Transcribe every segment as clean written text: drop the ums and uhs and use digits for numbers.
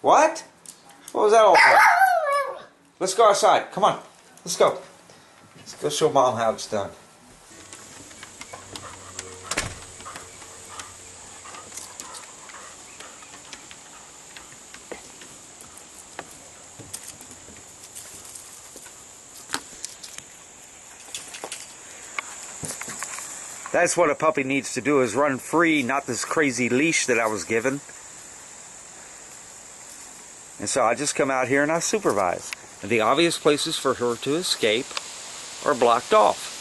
What? What was that all about? Let's go outside. Come on. Let's go. Let's go show Mom how it's done. That's what a puppy needs to do, is run free, not this crazy leash that I was given. And so I just come out here and I supervise. And the obvious places for her to escape are blocked off.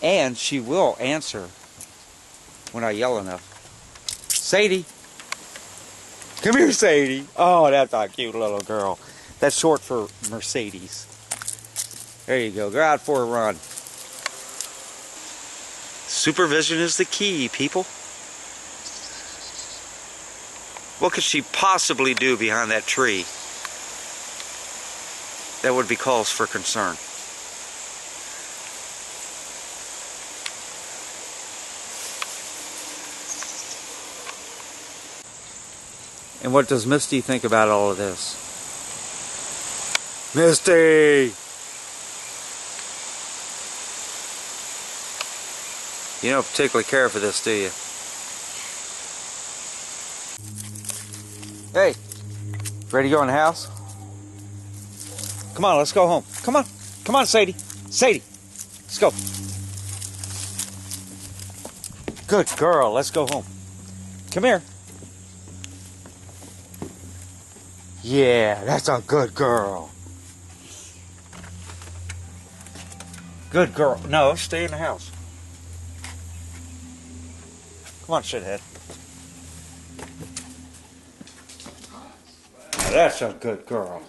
And she will answer when I yell enough. Sadie! Come here, Sadie. Oh, that's a cute little girl. That's short for Mercedes. There you go. Go out for a run. Supervision is the key, people. What could she possibly do behind that tree that would be cause for concern? And what does Misty think about all of this? Misty! You don't particularly care for this, do you? Hey! Ready to go in the house? Come on, let's go home. Come on. Come on, Sadie. Sadie! Let's go. Good girl. Let's go home. Come here. Yeah, that's a good girl. Good girl. No, stay in the house. Come on, shithead. Now that's a good girl.